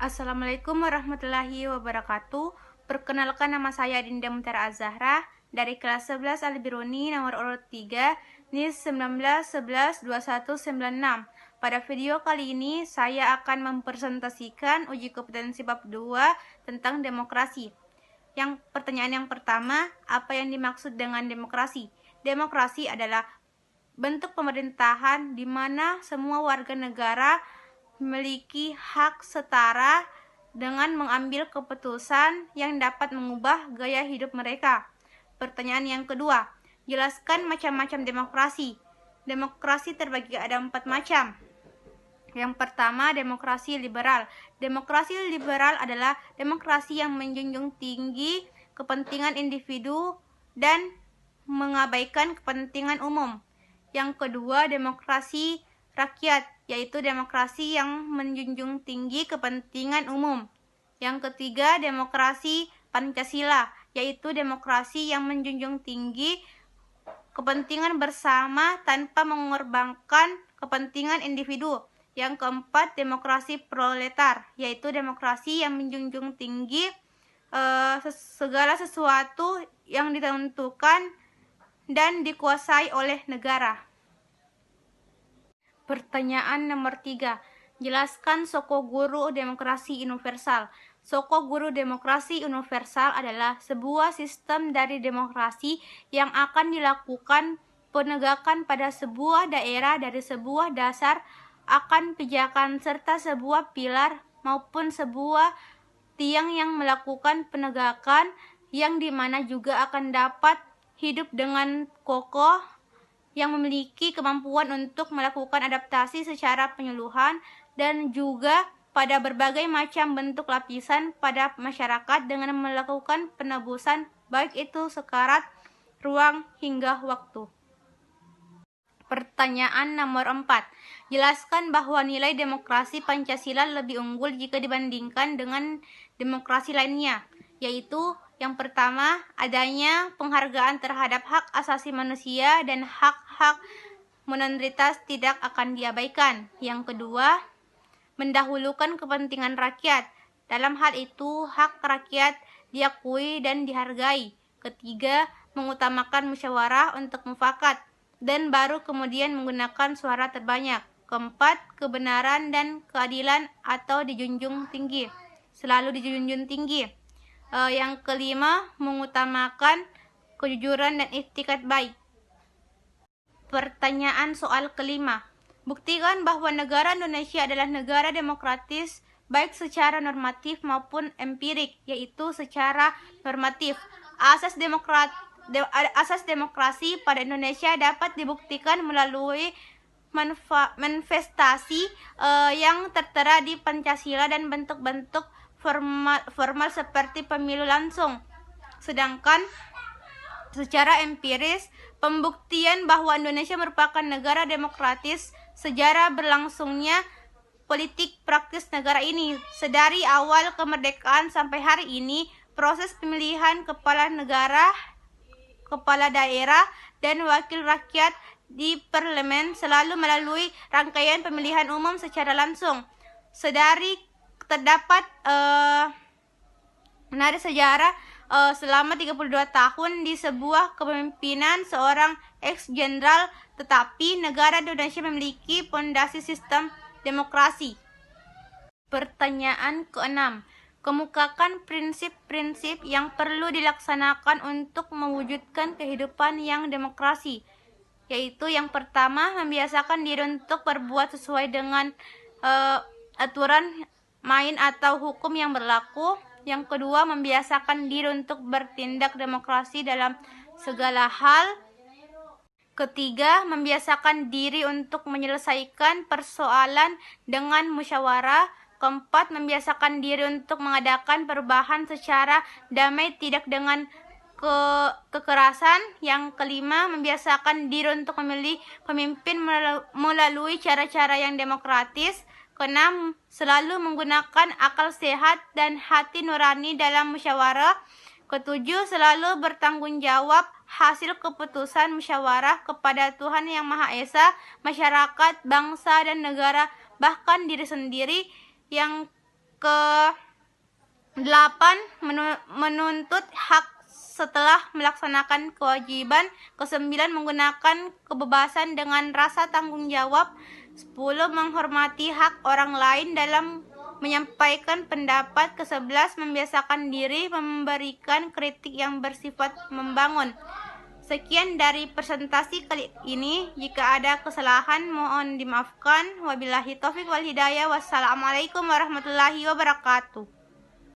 Assalamualaikum warahmatullahi wabarakatuh. Perkenalkan, nama saya Dinda Mutiara Azahra dari kelas 11 Al-Biruni nomor urut 3 NIS 19112196. Pada video kali ini saya akan mempresentasikan uji kompetensi bab 2 tentang demokrasi. Pertanyaan yang pertama, apa yang dimaksud dengan demokrasi? Demokrasi adalah bentuk pemerintahan di mana semua warga negara memiliki hak setara dengan mengambil keputusan yang dapat mengubah gaya hidup mereka. Pertanyaan yang kedua, jelaskan macam-macam demokrasi. Demokrasi terbagi ada 4 macam. Yang pertama, demokrasi liberal. Demokrasi liberal adalah demokrasi yang menjunjung tinggi kepentingan individu dan mengabaikan kepentingan umum. Yang kedua, demokrasi rakyat, yaitu demokrasi yang menjunjung tinggi kepentingan umum. Yang ketiga, demokrasi Pancasila, yaitu demokrasi yang menjunjung tinggi kepentingan bersama tanpa mengorbankan kepentingan individu. Yang keempat, demokrasi proletar, yaitu demokrasi yang menjunjung tinggi segala sesuatu yang ditentukan dan dikuasai oleh negara. Pertanyaan nomor 3. Jelaskan Soko Guru Demokrasi Universal. Soko Guru Demokrasi Universal adalah sebuah sistem dari demokrasi yang akan dilakukan penegakan pada sebuah daerah dari sebuah dasar akan pijakan serta sebuah pilar maupun sebuah tiang yang melakukan penegakan yang dimana juga akan dapat hidup dengan kokoh, yang memiliki kemampuan untuk melakukan adaptasi secara penyeluruhan dan juga pada berbagai macam bentuk lapisan pada masyarakat dengan melakukan penebusan baik itu sekarat, ruang, hingga waktu. Pertanyaan nomor 4. Jelaskan bahwa nilai demokrasi Pancasila lebih unggul jika dibandingkan dengan demokrasi lainnya, yaitu yang pertama, adanya penghargaan terhadap hak asasi manusia dan hak-hak minoritas tidak akan diabaikan. Yang kedua, mendahulukan kepentingan rakyat. Dalam hal itu, hak rakyat diakui dan dihargai. Ketiga, mengutamakan musyawarah untuk mufakat dan baru kemudian menggunakan suara terbanyak. Keempat, kebenaran dan keadilan atau dijunjung tinggi, selalu dijunjung tinggi. Yang kelima, mengutamakan kejujuran dan itikat baik. Pertanyaan soal kelima. Buktikan bahwa negara Indonesia adalah negara demokratis baik secara normatif maupun empirik, yaitu secara normatif. Asas demokrasi pada Indonesia dapat dibuktikan melalui manifestasi yang tertera di Pancasila dan bentuk-bentuk formal seperti pemilu langsung. Sedangkan secara empiris, pembuktian bahwa Indonesia merupakan negara demokratis sejarah berlangsungnya politik praktis negara ini. Sedari awal kemerdekaan sampai hari ini, proses pemilihan kepala negara, kepala daerah, dan wakil rakyat di parlemen selalu melalui rangkaian pemilihan umum secara langsung. Sedari terdapat menarik sejarah selama 32 tahun di sebuah kepemimpinan seorang ex-jenderal, tetapi negara Indonesia memiliki fondasi sistem demokrasi. Pertanyaan ke-6. Kemukakan prinsip-prinsip yang perlu dilaksanakan untuk mewujudkan kehidupan yang demokrasi, yaitu yang pertama, membiasakan diri untuk berbuat sesuai dengan aturan main atau hukum yang berlaku. Yang kedua, membiasakan diri untuk bertindak demokrasi dalam segala hal. Ketiga, membiasakan diri untuk menyelesaikan persoalan dengan musyawarah. Keempat, membiasakan diri untuk mengadakan perubahan secara damai, tidak dengan kekerasan. Yang kelima, membiasakan diri untuk memilih pemimpin melalui cara-cara yang demokratis. Keenam, selalu menggunakan akal sehat dan hati nurani dalam musyawarah. Ketujuh, selalu bertanggung jawab hasil keputusan musyawarah kepada Tuhan Yang Maha Esa, masyarakat, bangsa, dan negara, bahkan diri sendiri. Yang ke-8, menuntut hak setelah melaksanakan kewajiban. Ke-9, menggunakan kebebasan dengan rasa tanggung jawab. 10, menghormati hak orang lain dalam menyampaikan pendapat. Ke-11, membiasakan diri memberikan kritik yang bersifat membangun. Sekian dari presentasi kali ini. Jika ada kesalahan mohon dimaafkan. Wabillahi taufiq wal hidayah. Wassalamualaikum warahmatullahi wabarakatuh.